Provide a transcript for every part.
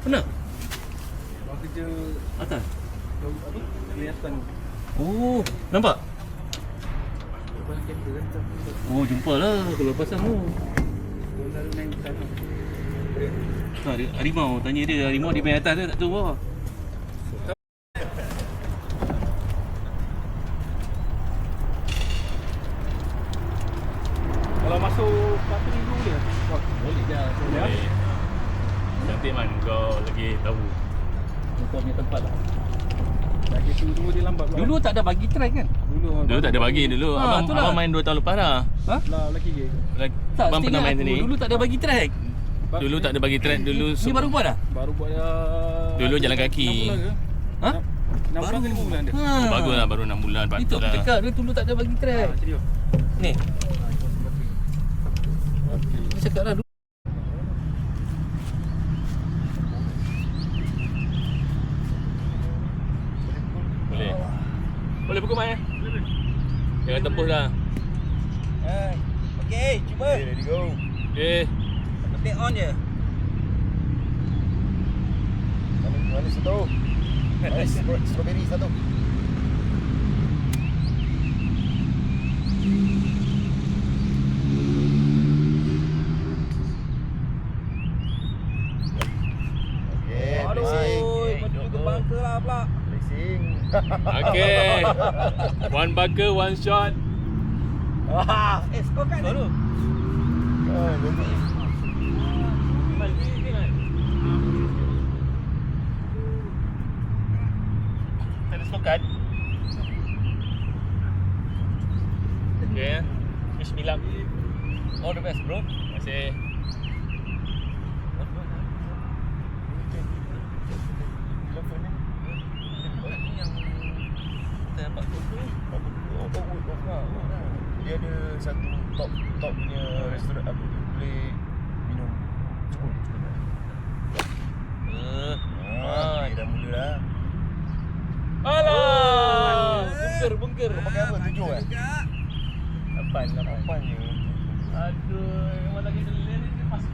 Pernah? Orang kerja Atas? apa? Kelihatan. Oh, nampak? Lepas kereta kan. Oh, jumpa lah kalau pasang tu. Orang lalu naik hutan. Tak ada harimau, tanya dia harimau di main atas dia tak tahu bawah. Kalau masuk 40,000 boleh? Boleh je. Boleh. Cantik man kau lagi tahu. Kau punya tempat lah. Lagi tu dia lambat pula. Dulu tak ada bagi track kan? Dulu tak ada bagi dulu. Ha, itulah. Abang main 2 tahun lepas dah. Ha? Lah lagi ke? Tak, Abang pernah setingkat main aku, sini. dulu tak ada bagi track. Dulu tak ada bagi track dulu. Ni baru buat dah? Baru buat Dulu jalan kaki. 6 bulan ke? Ha? 6 bulan ke 5 bulan dia? Oh, bagus lah baru 6 bulan 4 Itu bulan. aku cakap dia dulu tak ada bagi track. Serius? Ni. Dia cakap lah dulu. Boleh. Boleh pukul mai. Jangan tembus dah. Okey, cuba. Okay, ready go. Okay. Letak on je. Mana satu? Strawberry satu. Okay, Aduh, macam juga bangka lah pula. Racing. Okay. One bucker, one shot. Wah, skor kat dulu. Tak ada slogan. Okay. Bismillah. All the best bro. Terima kasih. Dia ada satu top punya restoran apa tu boleh minum cukup. Dia dah mula dah. Alah. Bungker. Pakai apa? 7 kan? 8 je. Aduh, memang lagi selir ni dia masuk.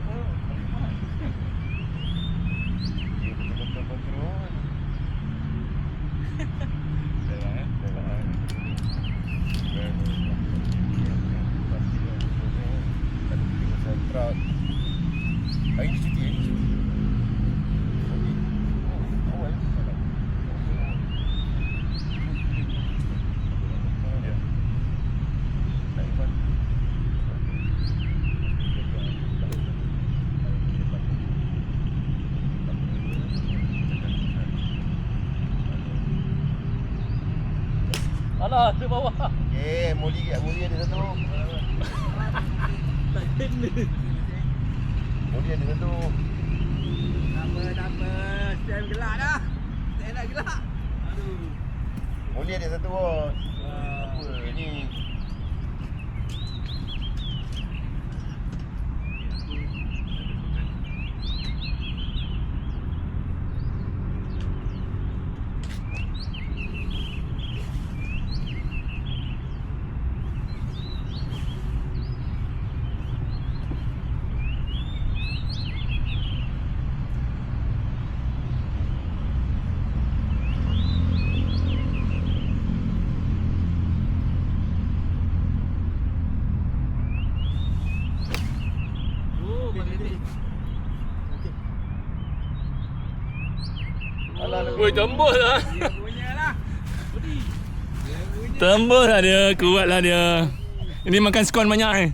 Dia betul-betul kontrol. Hari ni cuti awal Alah, tu bawah. okay, Moli ada satu. Tak kena. Moli ada satu. Tak apa. Stand gelak dah. Stand nak gelak. Aduh. Moli ada satu bos. Apa ni? Woi, tembus lah. Dia punya lah. Tembus lah dia, kuat lah dia. Ini makan skon banyak eh.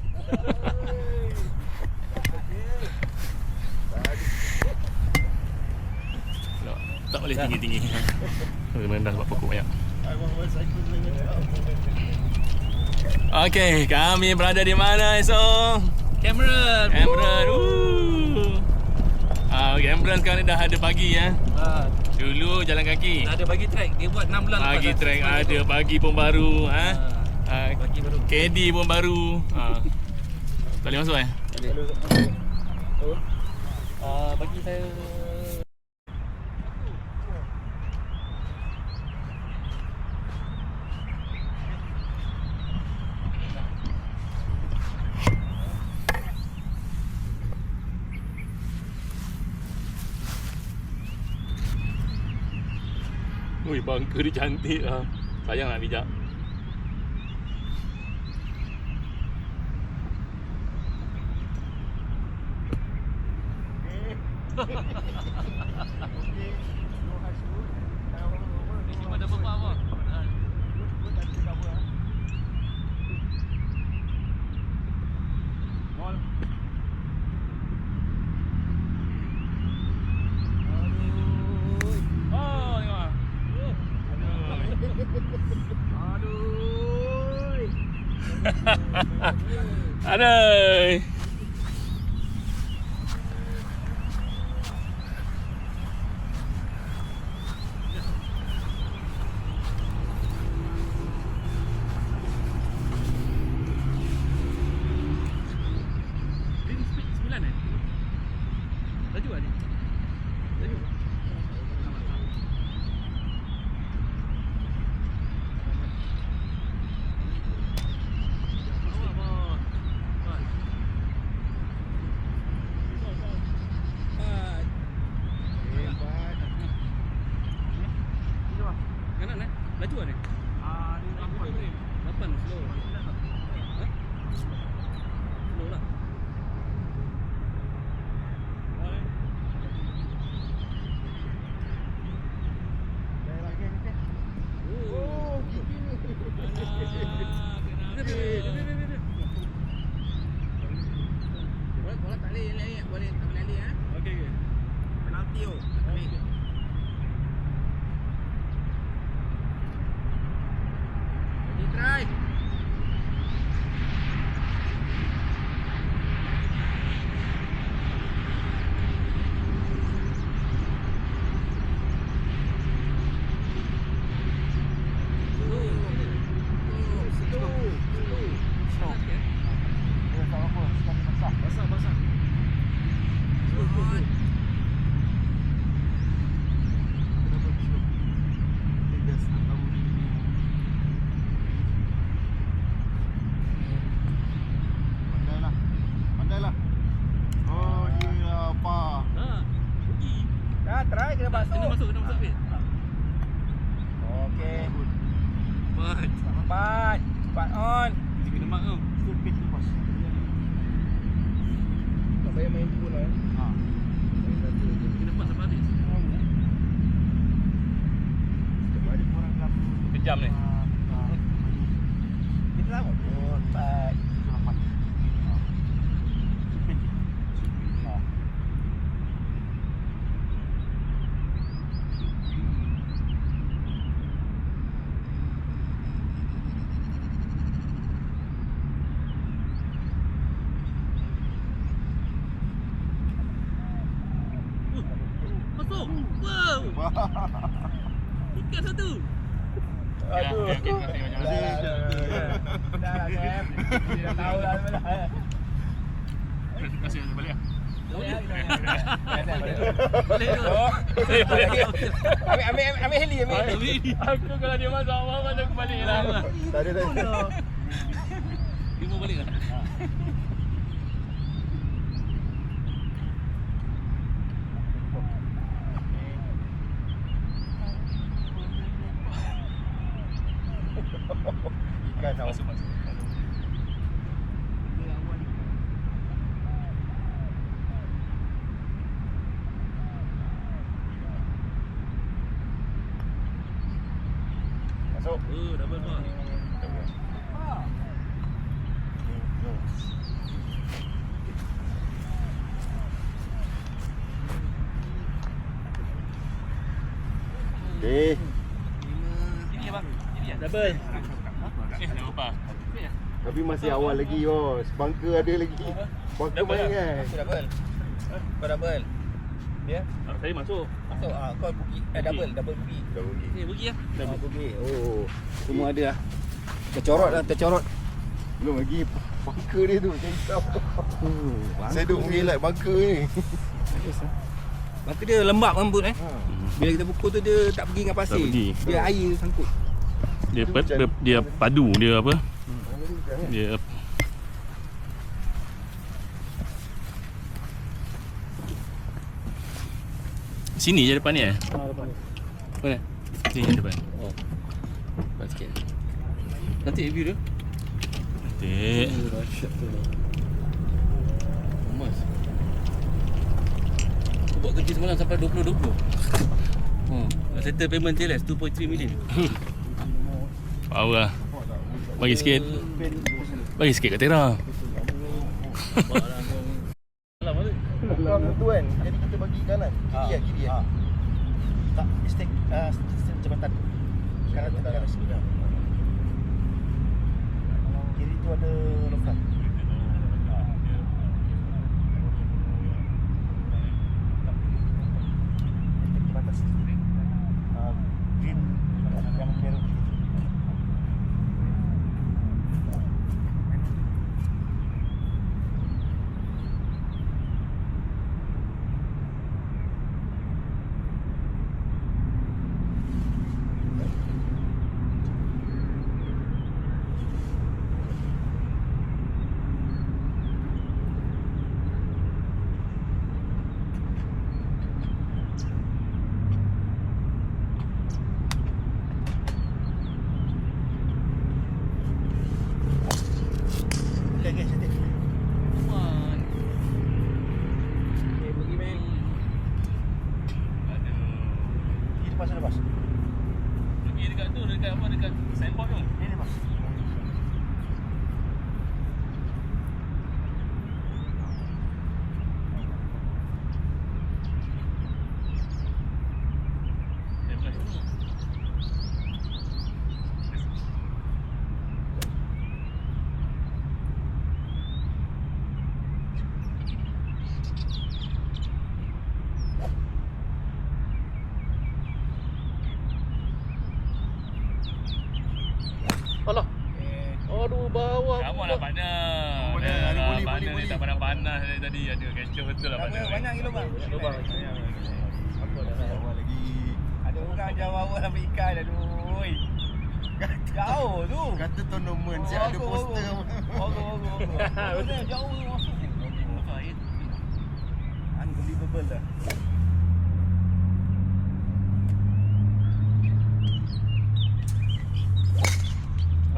Tak boleh tinggi-tinggi. Rendah sebab pokok banyak. Okey, kami berada di mana esok? Cameron. Cameron sekarang ni dah ada pagi ya. Dulu jalan kaki. Dah ada bagi track. Dia buat 6 bulan Pagi lepas track dah. ada, pagi pun baru Pagi baru. KD pun baru. Tak boleh masuk eh? Bagi saya Ui, bangka dia cantik lah. Sayang nak bijak. Ada apa apa? Aduh. Laju ada. Laju. Kanan eh? Laju ada? Dia 8 slow. Ha? Slow lah. Bola tak boleh, boleh tak boleh lari, ha? Okey okey. Penalti tu. Tak boleh. Jadi try. Basah. Pandai lah. Oh, dia apa? Ha. Pergi. Dah try kena masuk. Kena masuk Fit. Okey. Mat. 4 on. Dia kena mak kau. Tak payah main pun lah. Ha. Kena pas sampai habis. Ada korang dalam Kejam ni. Kita sama. 4. Masuk. Wow. Ikan satu. Aduh. Okey, terima kasih. Dah lah, Sam. Dah tahu lah sebenarnya. Terima kasih balik ah. Boleh lah, Boleh tu. Ambil heli, ambil heli. Aku kalau dia masuk awal macam aku balik lah. Tak ada. Dia mau balik lah. Ikan tau. Masuk. Masuk. Double bar. Okey. Ini abang. Ini ya. Double. Dah apa? Tapi masih awal lagi bos. Bangka ada lagi. Bangka Double main lah. kan. Aku double. Kau double. Dia? Saya masuk. Masuk. Kau pergi. Double pergi. Dah pergi. Ni pergi lah. Double pergi. Oh. Semua ada lah. Tercorot. Belum lagi bangka dia tu macam hitam. Saya duk mengelak bangka ni. Bangka dia lembap rambut Ha. Bila kita pukul tu dia tak pergi dengan pasir. Tak pergi. Dia air sangkut. Dia padu dia apa? Dia sini je depan ni eh? Depan ni. Mana? sini depan. Oh. Depan sikit. Nanti review dia. Nanti. Dahsyat tu. Emas. Aku buat kerja semalam sampai 20.20. Nak settle payment TLS 2.3 million. Power lah. Bagi sikit. Bagi sikit kat Tera. Bukan tu kan. Jadi kita bagi kanan. Kiri ya. Tak mistake sistem jabatan. Sekarang kita kanan sini. Kiri tu ada longkang. Mistake jabatan sini. Green yang merah. Okay, cantik. Aman. Okay, pergi main. Kiri lepas ada bas. Pergi dekat tu, dekat apa? Dekat signboard tu. Ini bas. Alah. Aduh, bawah. Kamu lah partner. Oh, boleh. Dah, Boleh, partner boleh. ni tak panas-panas dari tadi. Ada capture betul lah partner. Banyak kilo bang. Lubang. Apa dah lah. Awal lagi. Ada orang jawab sampai ikan. Aduh. Jauh tu. Kata tournament siap ada poster. Bagus. Jauh tu masuk. Unbelievable lah.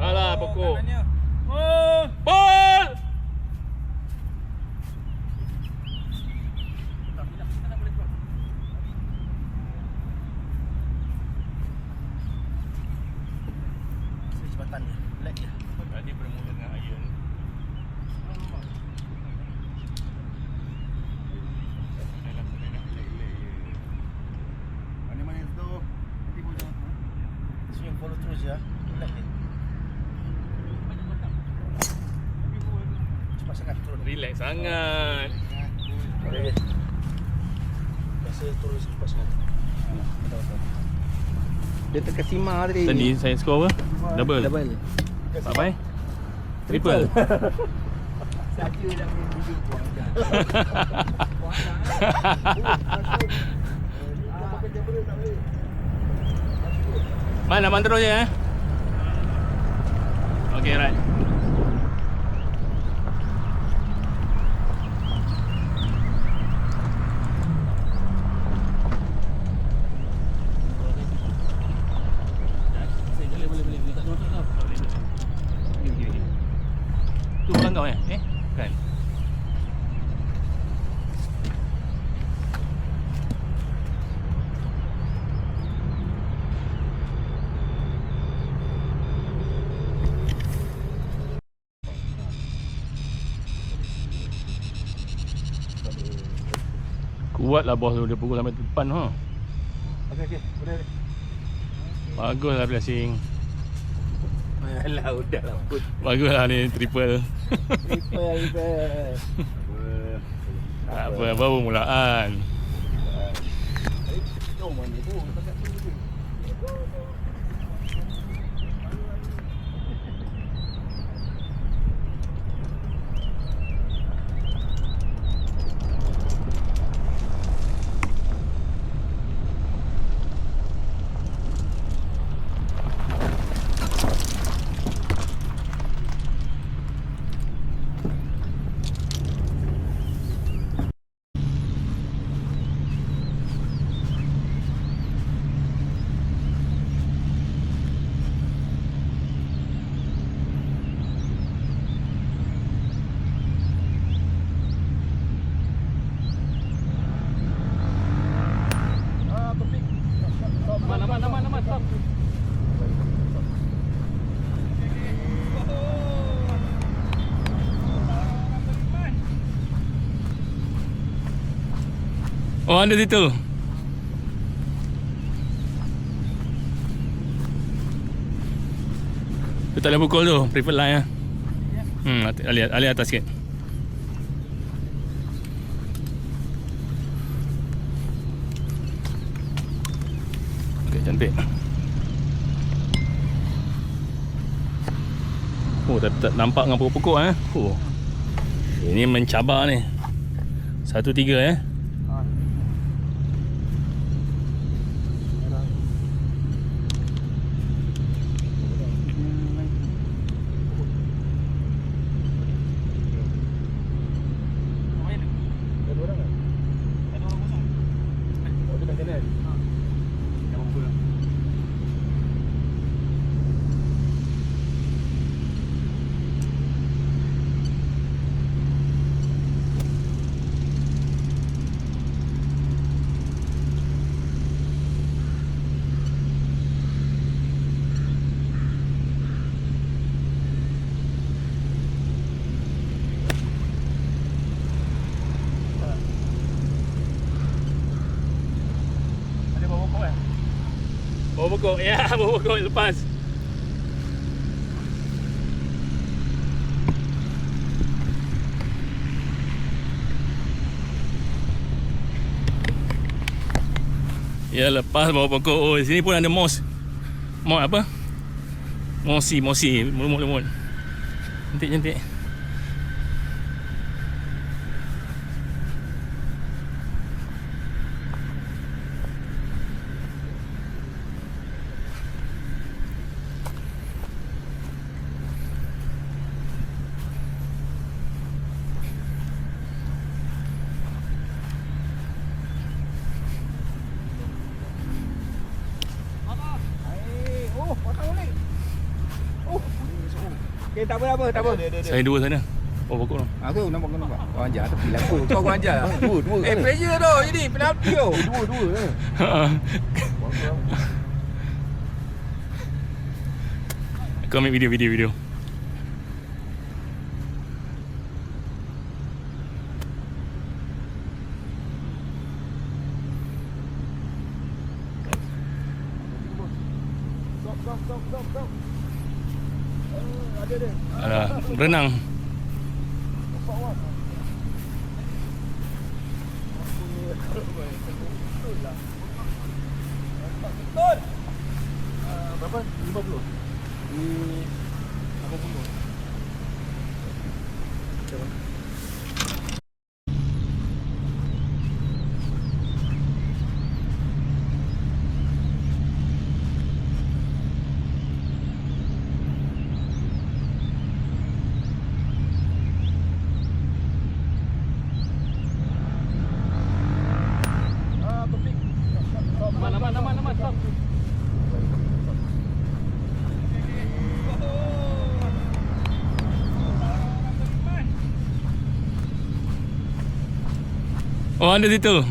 Alah, pokok. Kanannya. Ball! Kanan boleh keluar. Jabatan ni. Lag je. Tadi bermula dengan iron. Mana-mana tu. Nanti boleh jangan. Swing follow terus ya. Lag ni. Cepat sangat turun. Relax sangat. Okay. Rasa turun cepat sangat. Dia terkesima tadi. Tadi saya skor apa? Double. Tak apa Triple. Saja dah main video buang dah. Mana abang terus je Okay, right. Boleh. Tak ada masalah. Boleh. Tu belang kau Kan. Kuatlah bos tu, dia pukul sampai depan Okey, boleh. Baguslah flashing. Alah, udahlah put. Baguslah ni triple. Triple. Tak apa, baru mulaan. Jom mana tu? Dekat tu. Oh, ada situ. Tu tak boleh pukul tu, preferred line lah. Alih atas sikit. Okay, cantik. Oh, tak nampak dengan pokok-pokok eh. Oh. Ini mencabar ni. 1-3 eh. Bawa pokok, ya, bawa pokok lepas. Ya, lepas bawa pokok. Oh, sini pun ada moss. Moss apa? Mossy, lumut-lumut. Cantik. Okay, tak apa. Saya dua sana. Bawa pokok tu. Aku nampak. Kau anjar tepi lah. Kau anjar. Dua. Pressure tu jadi penalti tu. Dua. Kau ambil video. Stop. Ada. Alah, berenang. Betul. Berapa? 50. Di 80. Aman, stop. Oh, ada situ.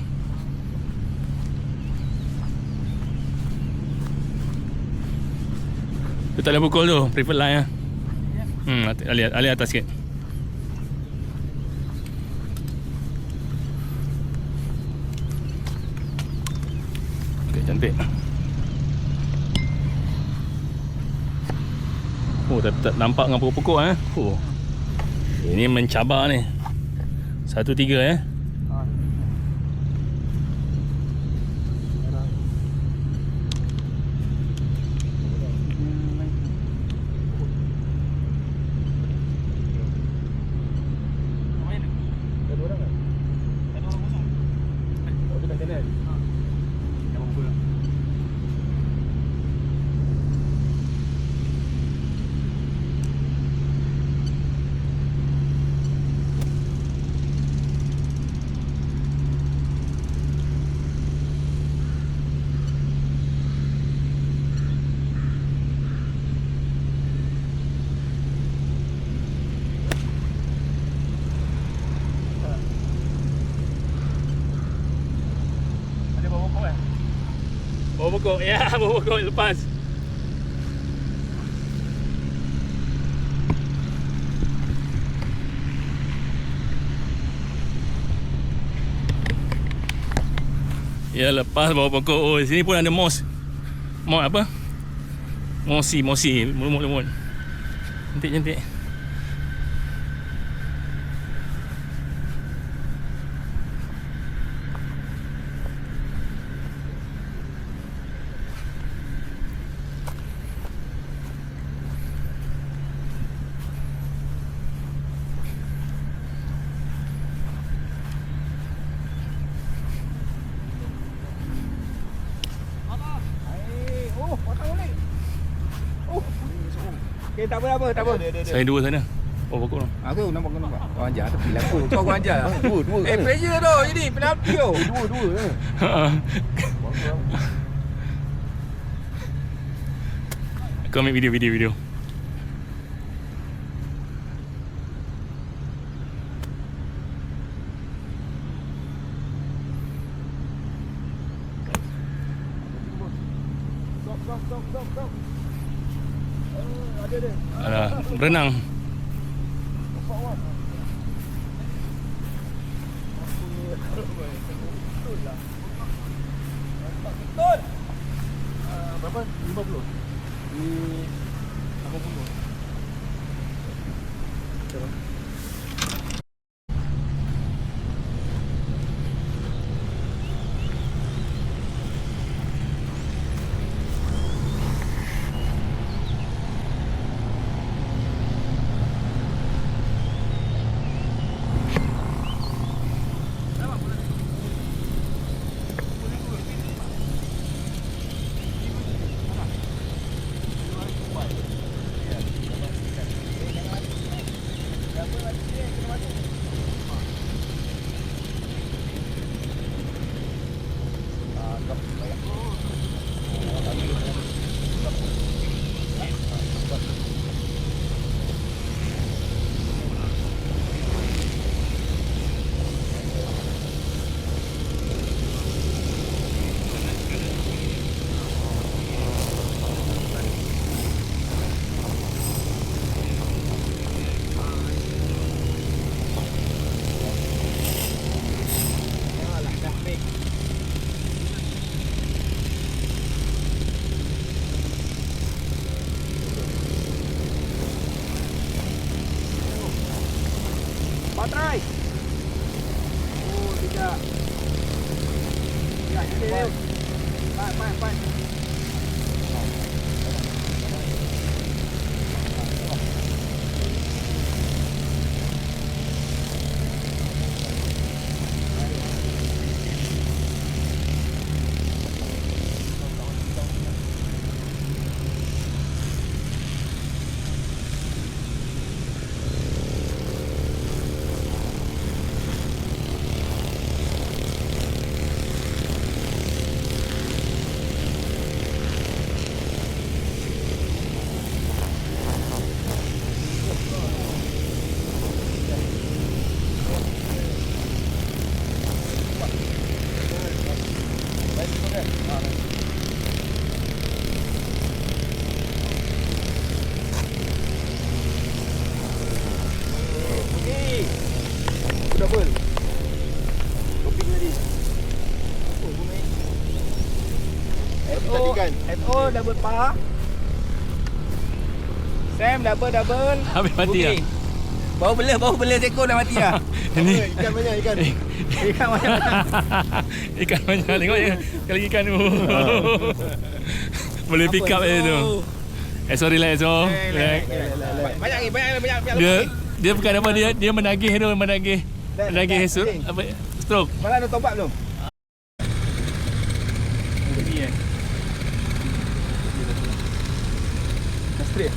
Tu tak boleh pukul tu, preferred line lah. Alih atas sikit. Okay, cantik. Oh, tak nampak dengan pokok-pokok eh. Oh. Ini mencabar ni. 1-3 eh. Bawa pokok, ya, bawa pokok lepas. Ya lepas bawah pokok. Oh, sini pun ada mos. Mos apa? Mosi, lumut-lumut. Cantik. Oh, patah balik. Oh. Okey, tak apa. Saya dua sana. Oh, pokok tu. Aku nampak. Kau ajar tepi lah aku. Kau ajar. Dua kan? Pressure tu. Jadi penalti tu. Dua kan? Aku ambil video. Stop. Ada dia. Alah, berenang. Nampak Wan. Betul lah. Betul. Berapa? 50? Di 80. Coba. Patrai. Oh, tidak. Ya, ini. Pan. Double. Topping tadi. Oh, bunyi. FO double pa. Sam double. Habis mati Bukit. Baru belah ekor dah mati dah. Ini Ikan banyak ikan. Ikan macam ikan banyak. Tengok je kali ikan tu. Boleh pick up je tu. Sorry lah Eso. Banyak. Dia bukan apa, dia menagih tu, menagih apa stroke. Malah dah topak belum? Ni Straight.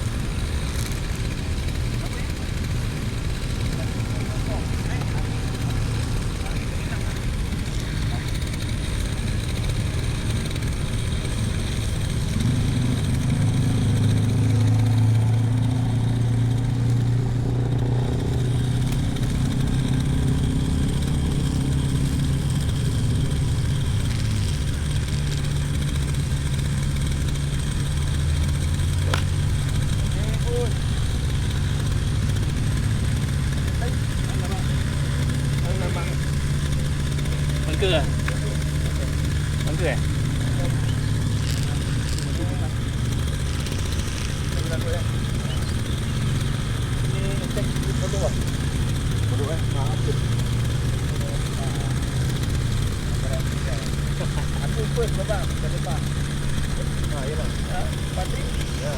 Angka lah. tu Ini tek foto ah. Foto maaf tu. Aku first bang, ke depan. Ya bang. Patrik. Ya.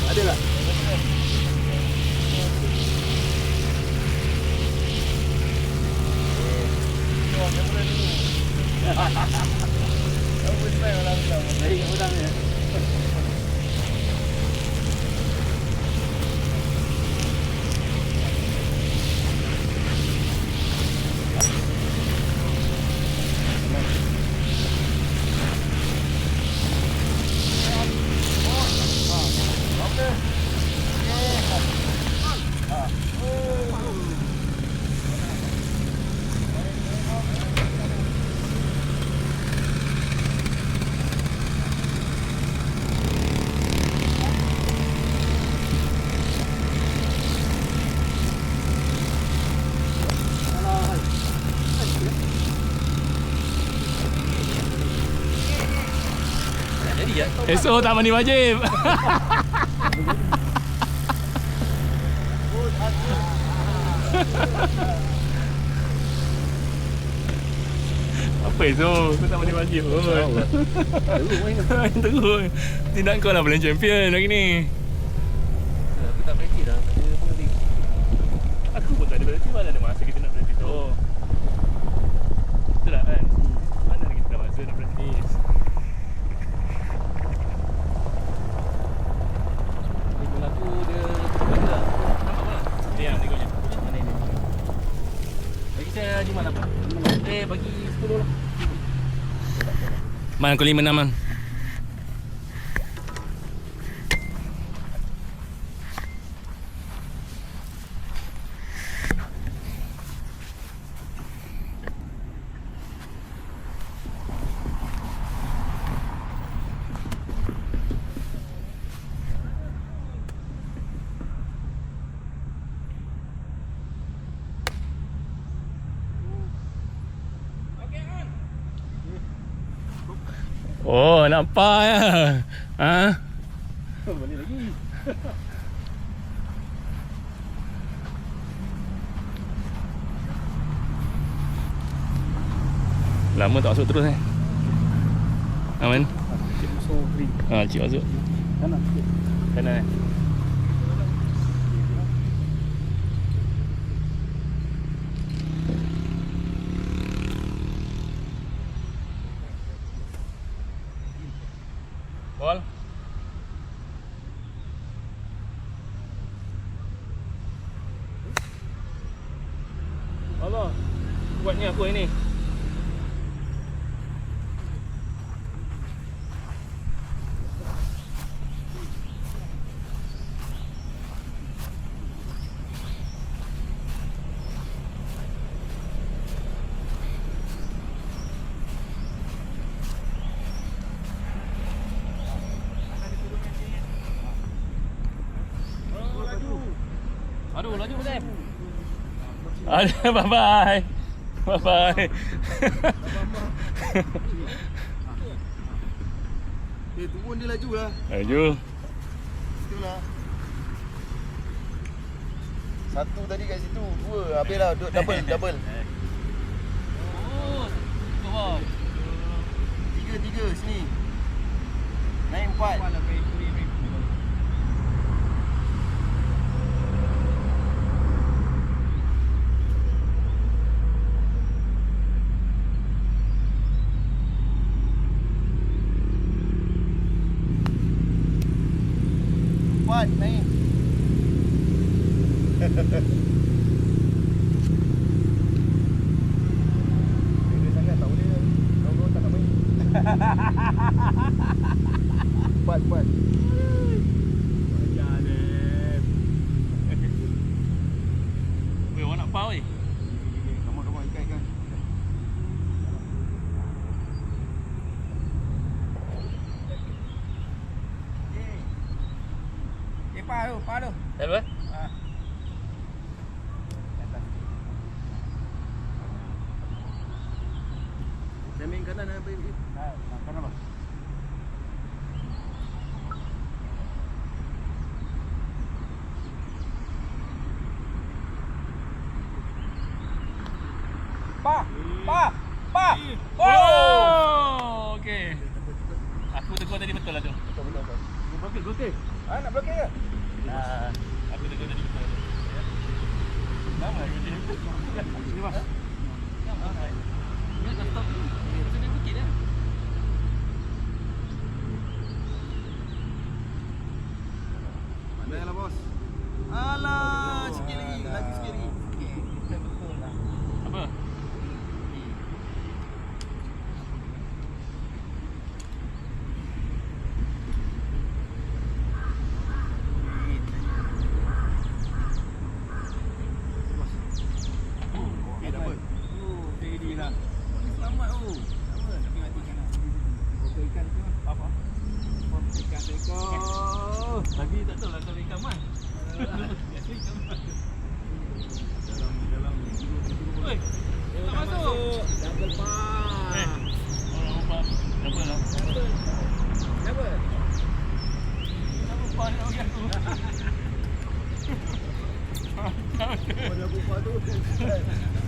Ada lah. Esok tak mandi wajib. Apa esok? Kau tak mandi wajib pun. Teruk. Tindak kau lah bulan champion hari ni. Aku tak berhenti dah. Aku pun tak ada berhenti. Mana ada masa kita nak berhenti tu. Betul tak kan? Mana ada kita ada masa nak berhenti. Aku dia terbaik lah. Nampak apa? Ni yang tengoknya. Mana ini? Bagi saya 5 bagi 10 lah. Man, kau 5-6 man. Oh, nampak ya. Ha? Balik lagi. Lama tak masuk terus Aman? Cik masuk green. Cik masuk. Kanan sikit. Kanan Bol. Allah. Buatnya aku ini. Aduh, laju Sam. Bye bye. Bye bye. Turun dia laju lah. Laju. Itulah. Satu tadi kat situ, dua. Habislah double. Oh, tu bang. Tiga sini. Naik 4. Naik. Dia sangat tak boleh. Kau tak nak main. Buat. Weh, orang nak pau weh. Come on, ikan. Pa tu. Apa? Saya main kanan apa? Kanan apa? Pa. Oh, okey. Aku tegur tadi betul lah tu. Betul. Blokir. Nak blokir ke? Aku tegur tadi betul. Ya. Lama lagi dia. Sini mas. Dia dah stop dulu. Dia dah bukit dah. Pandai lah bos. Alah, sikit lagi. Lagi sikit lagi. Betul lah. Apa? Selamat tu. Apa? Tapi mati ikan lah. Buka ikan tu. Apa? Ikan seekor. Lagi tak tahu lah kalau ikan man. Biasa ikan man. Dalam. Oi, tak masuk. Double pa. Orang lupa. Apa lah? Double. Kenapa pa nak bagi aku? Pada buka tu.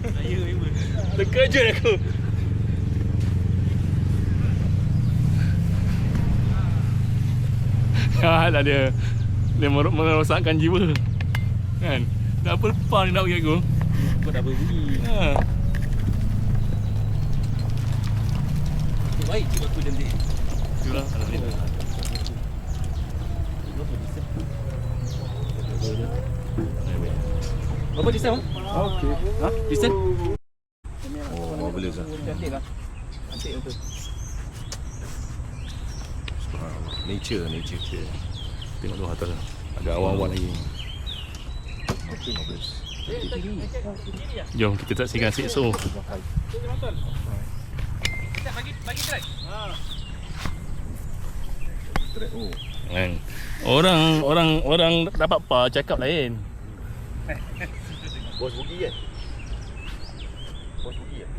Saya memang terkejut aku. Dah dia merosakkan jiwa. Kan? Dah apa lepas dia nak bagi aku. Kau dah berbunyi. Ha. Baik tiba aku cantik. Itulah alhamdulillah. Berapa desain? Okey. Ha? Desain? Oh, boleh sah. Cantik lah. Cantik betul. Nature. Tengok tu atas ada awan-awan lagi. Okey, bagus. Jom kita saksikan sikso. Bagi track. Track. Oh. Kan. Orang dapat pa cakap lain. Bos bugi kan? Bos bugi kan?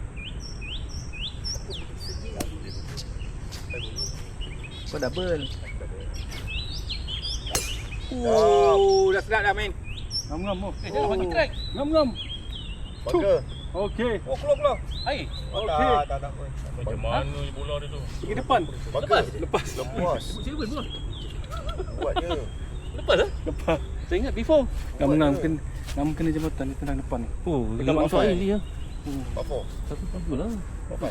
Kau double. Oh, dah sedap dah main. Ngam-ngam. Jangan bagi track. Ngam-ngam. Bangga. Okey. Oh, keluar. Ai. Tak. Macam mana ni bola dia tu? Pergi depan. Lepas. Lepas. Siapa bola? Buat je. Lepas lah. Lepas. Saya ingat before. Ngam kena jambatan dia tendang depan ni. Oh, dekat masuk air dia. Apa? Satu pagi lah. Apa?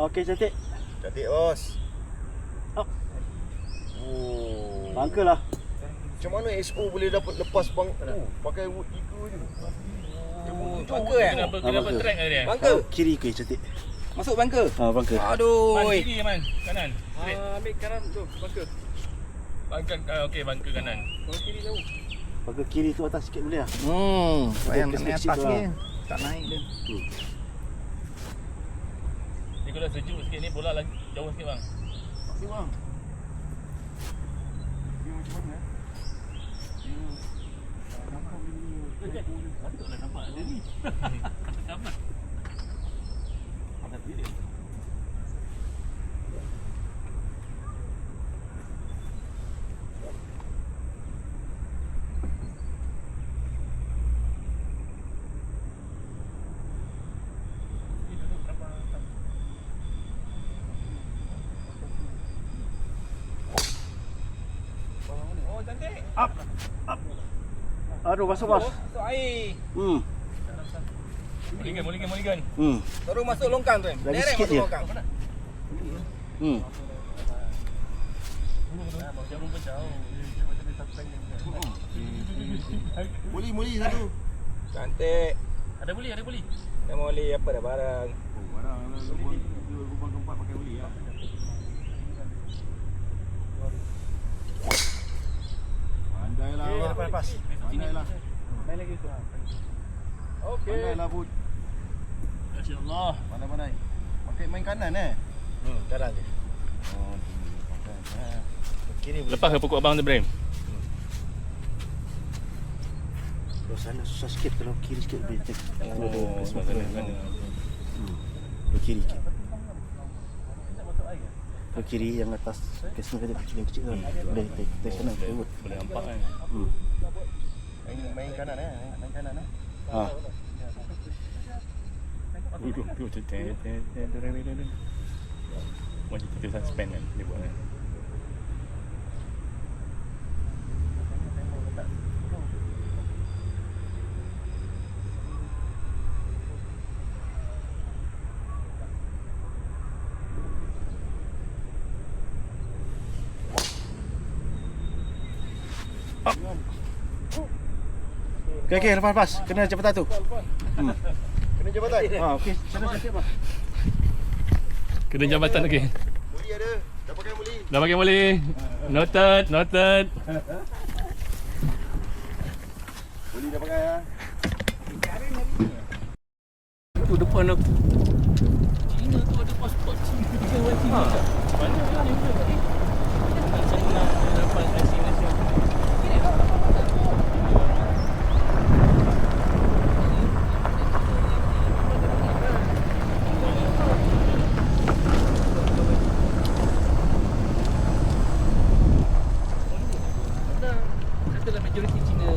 Okey, cantik. Cantik bos. Up. Oh. Bangka lah. Macam mana SO boleh dapat lepas pakai wood eagle je? Bangka kan? Kenapa track dia? Bangka. Kiri ke cantik. Masuk bangka. Bangka. Aduh. Man kiri man, kanan. Straight. Ambil kanan tu, bangka. Bangka okey bangka kanan. Kalau kiri jauh. Bangka kiri tu atas sikit boleh lah. Bayang Ada naik sikit atas tu ni. lah. Tak naik dia. Ni kalau sejuk sikit ni bola lagi jauh sikit bang. Okey bang. Dia macam mana? Patutlah nampak dia ni. Sabar. Ada pilih. Oh, cantik. Up. Aduh, masuk bos. Masuk air. Mulihkan. Terus masuk longkang tu. Lagi Direct sikit masuk je. longkang. Muli satu. Cantik. Ada boleh. Dah moli apa dah barang. Pandailah awak. lepas. Pandailah. Main lagi tu. Okey. Pandailah Bud. Masya-Allah. Pandai. Pakai main kanan Kanan je. Oh, pakai. Kiri boleh. Lepas ke pokok abang tu, Ibrahim? Kalau sana susah sikit, kalau kiri sikit boleh take. Oh, kena. Ke kiri sikit. Ke kiri yang atas casement dia kecil tu. Boleh take sana forward. Boleh nampak kan. Main kanan main kanan Ha. Duduk. Macam kita suspend kan dia buat kan. Okey, lepas. Kena jabatan tu. Kena jabatan. Okey. Sana sikit bang. Kena jambatan okey. Muli ada. Dah pakai muli. Dah pakai boleh. Noted. Muli dah pakai Tu depan aku. Cina tu ada pasport Cina. Mana ni pula? Tak senang dapat destinasi. Katalah majoriti Cina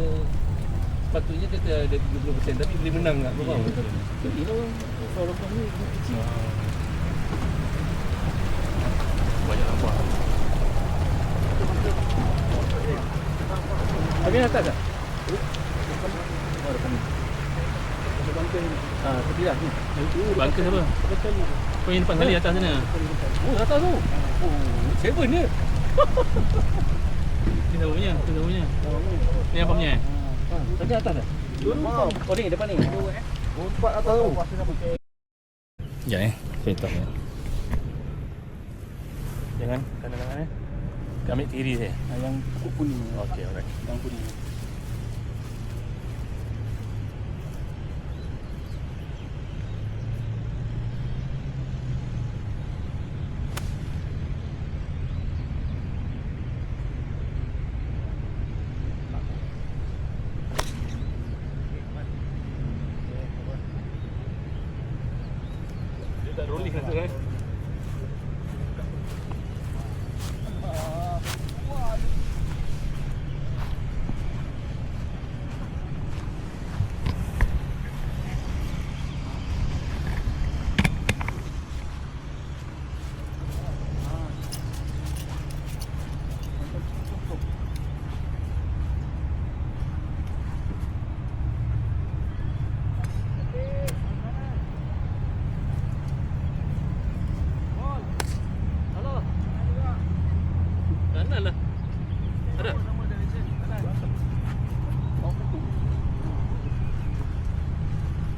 sepatutnya kata ada 30% tapi boleh menang tak kau faham? Jadi lah orang ni kecil. Banyak nampak. Habis atas tak? Tepi lah ni. Bangka siapa? Kau yang depan kali atas sana. Oh atas tu. Seven dia. Ni siapa punya? Ni apa punya? Tadi atas tak? Oh ni depan ni. Empat atas tu. Sekejap saya top ni. Jangan kanan-kanan Kau ambil kiri saya. Yang kuning. Okey, alright. Yang kuning. Dia tak rolling kan tu kan? Kanan lah. Ada?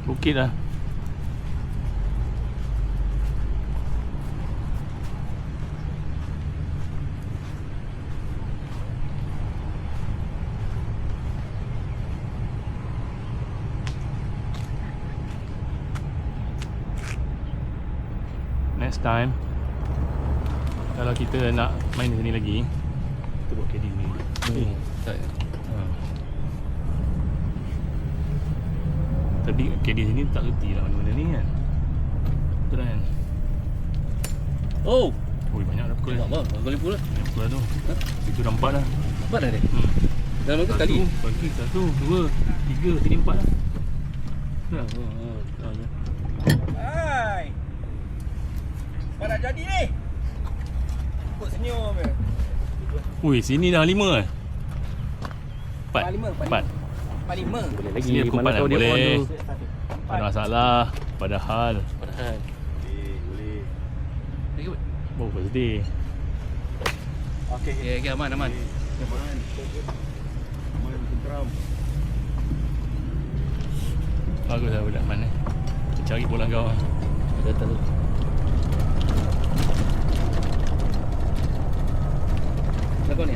Bukit lah. Next time kalau kita nak main di sini lagi, kita buat KD ni. Tak. Tadi KD sini tak reti lah mana-mana ni kan. Betul kan? Oh, Oi, banyak dah pukul. tak apa. Boleh pula. Banyak pukul dah tu. Itu dah 4 dah. Nampak dah dia? Dalam tu Satu, kali. Bagi 1, 2, 3, sini 4 dah. Dah. Hai. Apa dah jadi ni? Ikut senyum je. Ui, sini dah 5 eh. 4. 45. Boleh lagi. Sini aku Mana tahu dia on boleh. tu. Tak ada masalah. Padahal Lagi kot. oh sedih. Okay, aman. Bagus lah budak mana. Cari bola kau. Ada atas tu. Lagu ni.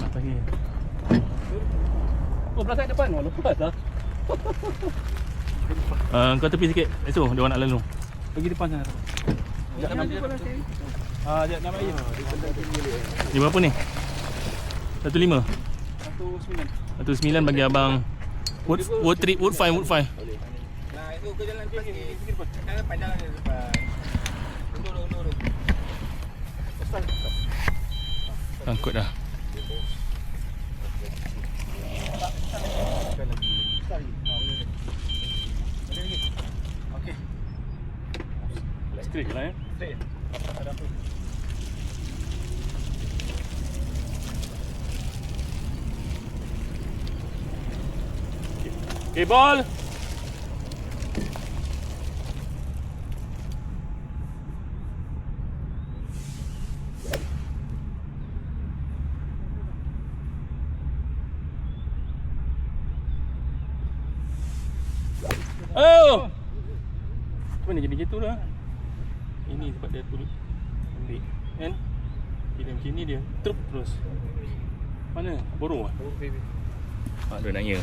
Apa lagi? Oh, belakang depan. Oh, lepas dah. Kau tepi sikit. Esok dia orang nak lalu. Pergi depan sana. Jap nama air. Ni berapa ni? 15. 19 bagi abang. Wood 3, Wood 5. Nah, itu ke jalan pergi depan. Jangan panjang ke depan. Undur. Angkut dah. Okey. Straight lah Straight. Ada apa? Okay, ball. Oh! Mana jadi gitu lah. Ini sebab dia turut ambil kan? Dia macam ni dia trup terus. Mana? Borong ah? Dia nanya.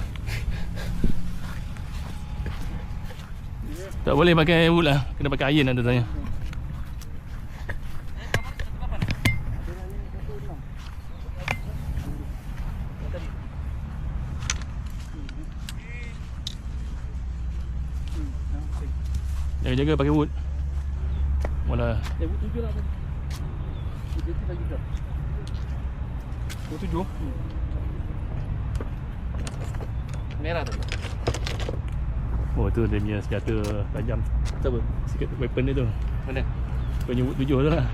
Tak boleh pakai wood lah. Kena pakai iron ada tanya. Jaga-jaga pakai wood. Mula Wood 7 lah tadi. Wood 7 lagi dah. Wood 7. Merah tadi. Oh tu dia punya senjata tajam. Siapa? Secret weapon dia tu. Mana? Punya wood 7 tu lah.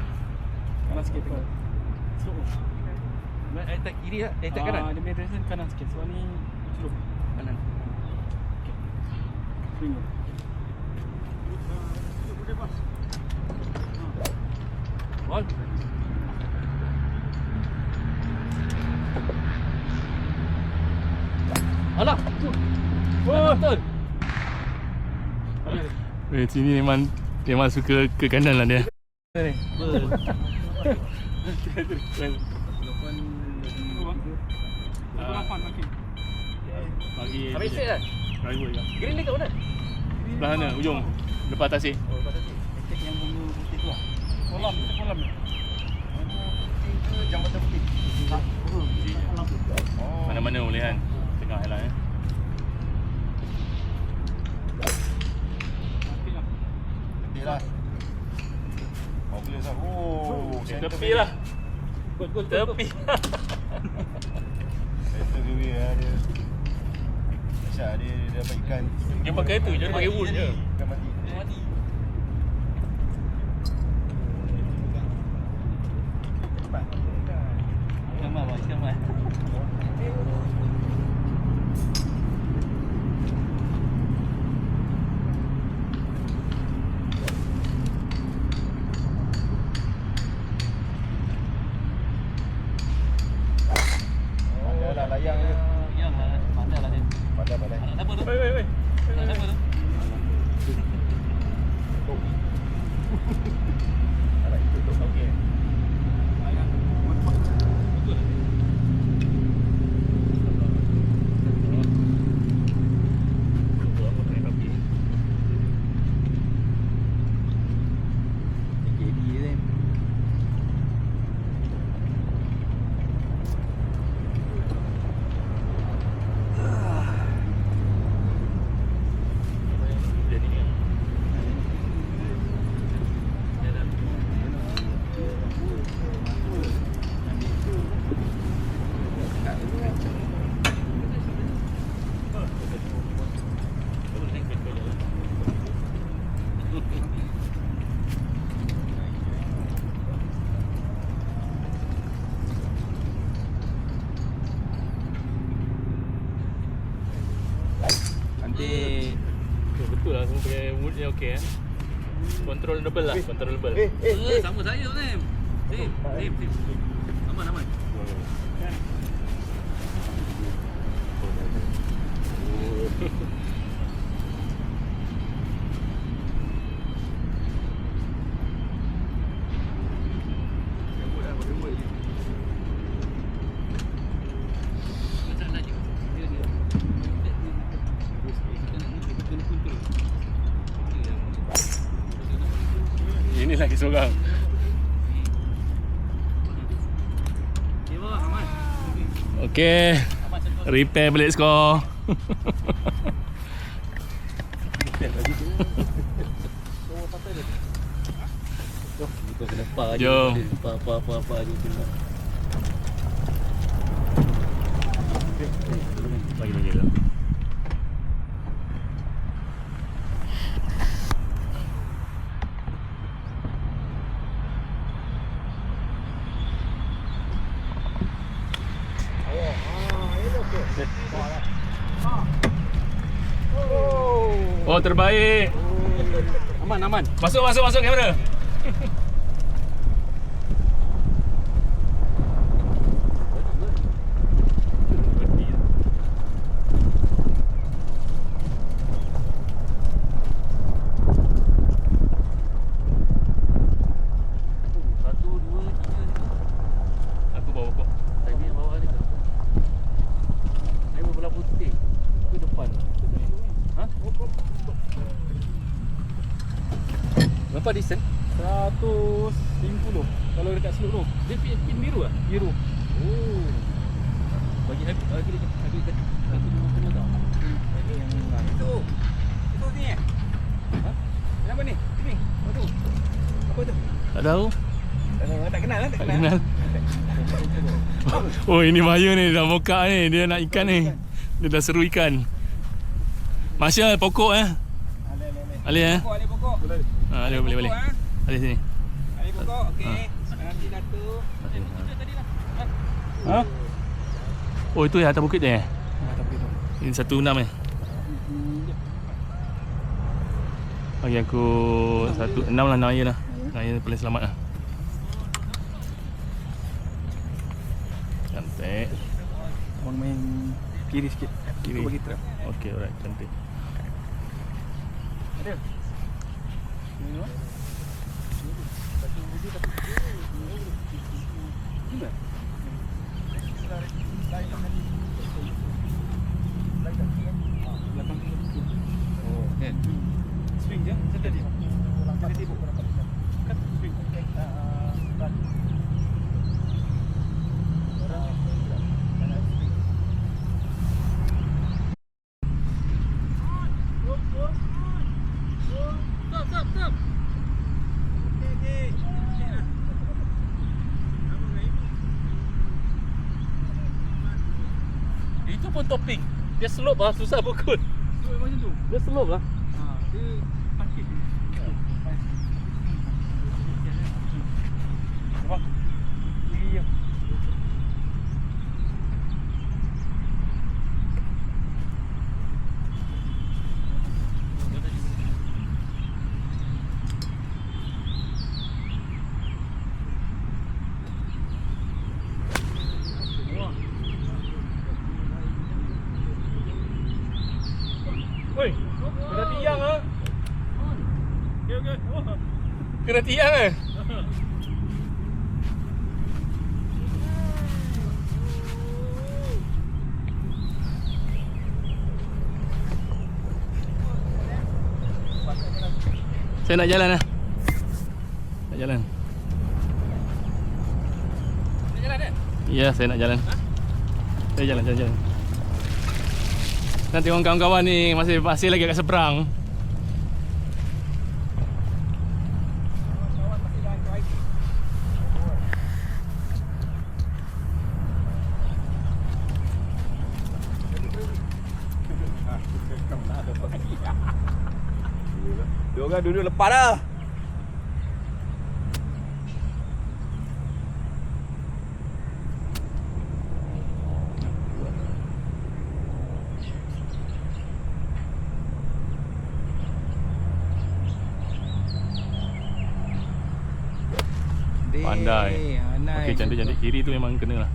Kanan sikit tengok. Tak kiri lah. Tak kanan. Dia punya direction kanan sikit. Sebab ni celup. Kanan. Swing. Ball. Alah. Oh, betul. Sini memang suka ke kanan lah dia. Bagi Habis set dah. driver je. Green dekat mana? Sebelah mana? Ujung. Depan tasik. Oh, pada sini. Estek yang bulu putih tu lah. Kolam. Jambatan putih. Mana-mana boleh kan. Tengah je lah Lah. Oh, boleh sah. Oh, Tepi lah. Tepi. Itu dia dia. Masya dia dapat ikan. Dia pakai tu je, dia pakai wood je. Ikan mati. Mati. Ikan. Adalah layang je. Yang lah. Pandai lah dia. Pandai-pandai. Anak siapa tu? Wei. Anak siapa tu? dia okey Controllable lah, controllable. Sama saya Lim. Lim. Aman. Masalah je. Dia. Kita nak kontrol. Ini lagi seorang. Okay, bawah aman. Okey. Repair balik skor. Kita kena par je. Jom. Par je kena. Bagi lah. Oh, terbaik. Aman. Masuk kamera. Satu, dua, tiga. Aku bawa kau. Saya bawah ni. Saya bola putih. Ke depan. Ha? Berapa distance? 150 kalau dekat slope tu. Dia pin biru ah? Biru. Oh. Bagi dia satu 50 tau. Itu ni eh? Ha? Kenapa ni? Sini. Apa tu? Tak tahu. Tak kenal lah, Tak kenal. Oh, ini Maya ni dah moka ni. Dia nak ikan ni. Dia dah seru ikan. Masya pokok Alih Alih pokok. Alih boleh. Alih sini. Alih pokok. Okey. Nanti satu. Tadi lah. Ha? Oh, itu yang atas bukit dia. Ini 16 ni. Bagi aku 16 lah, Naya lah. Naya paling selamat lah. Cantik. Orang main kiri sikit. Kiri. Aku bagi trap. Okey, alright, cantik. Ada. Swing je. Settle dia. Kita tibuk. Kat swing. Stop. Okey. Itu pun topik. Dia slope lah, susah pukul. Macam tu. Dia slope lah. Dia parkir. Nampak? Kiri je. Oi, kena tiang ah. Okey. Kena tiang eh. Saya nak jalan lah. Nak jalan. Nak jalan kan? Ya, saya nak jalan. Saya jalan. Nanti orang kawan-kawan ni masih lagi kat seberang. Kawan masih dah ke IT. Dua orang duduk lepas dah. Pandai. Nice. Okey, cantik-cantik kiri tu memang kena lah.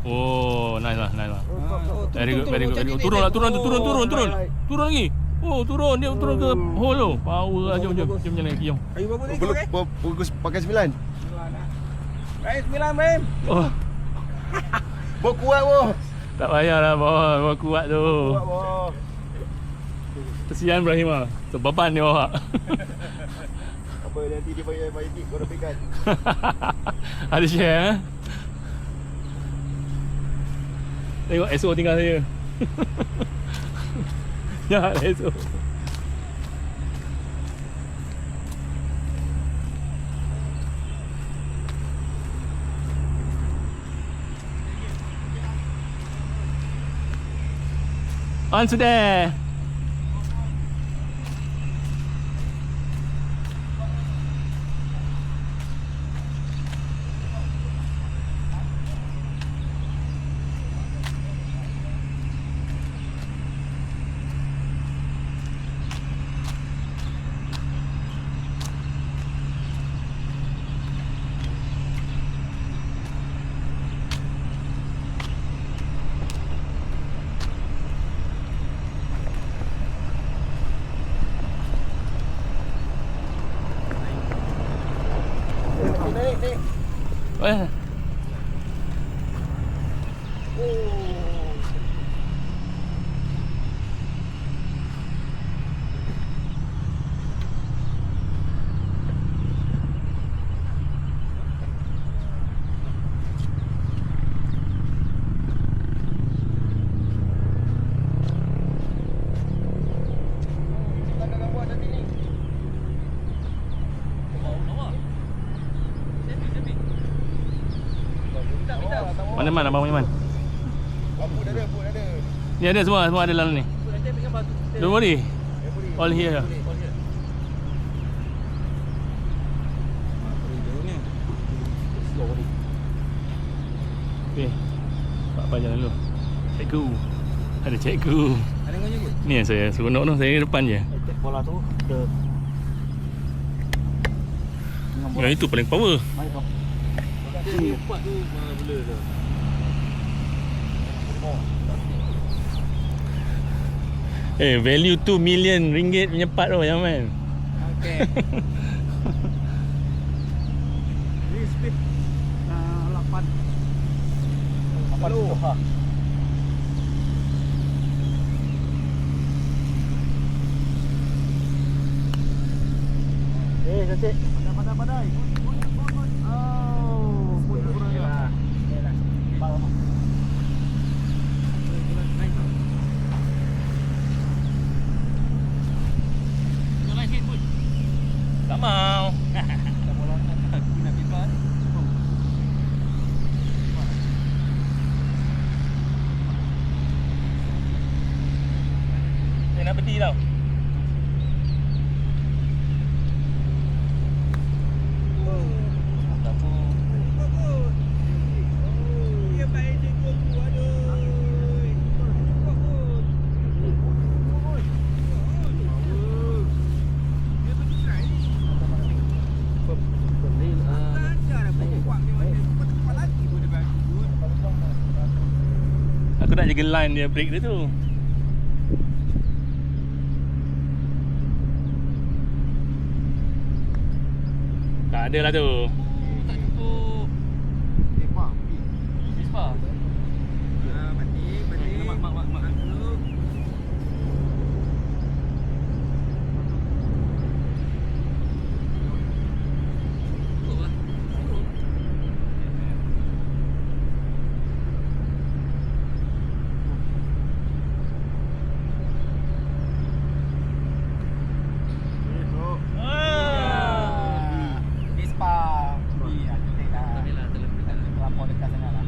Oh, nice lah. Very good. Turun Turun lagi. Oh, turun. Dia turun ke hole tu. Power lah. Jom jalan lagi. Jom. Ayo bagus lagi okey. Bagus pakai 9. Baik 9 Baim. Oh, Bawa kuat bos. tak payahlah bos. Bawa kuat tu. Kuat bos. Kesian Ibrahim lah. Sebeban dia bawa. Apa nanti dia bayar tip kau pegang. Ada share eh? Tengok esok tinggal saya. Ya, esok. On sudah. Naik. Eh, mana abang Iman? Lampu dah ada. Ni ada semua ada dalam ni. Don't worry. All here. Okey. Pak jalan dulu. Cikgu. Ada cikgu. Ada ngau je. Ni yang saya seronok tu, saya depan je. Take bola tu ke Yang itu paling power. mai kau. Dia kuat tu bola tu. Value 2 million ringgit punya part tu yang man. Okey. Ini speed 8. Apa tu? Ha. Cantik. Pandai. Oh, pun kurang lah. Tak mau. Dia nak berhenti tau. Aku nak jaga line dia, brake dia tu. Tak ada lah tu. Tak cukup. Pispa. Mati. Mak dulu. Pispa. Iya, cantik dah. Terlampau dekat sangat lah.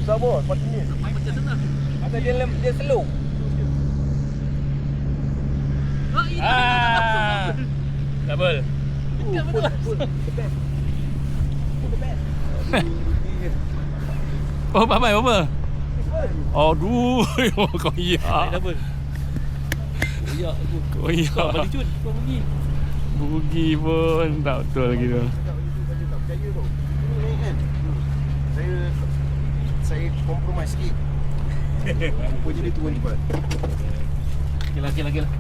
Susah bos, makin ni. Macam senang. Atau dia slow. Double. Oh, apa? Aduh, kau iya. Double. Ya aku. Kau iya. Balik cut. Kau pergi. Rugi pun tak betul lagi tu. Tak percaya tu. Ini naik kan. Saya compromise sikit. Rupa jadi turun cepat. Okey lah.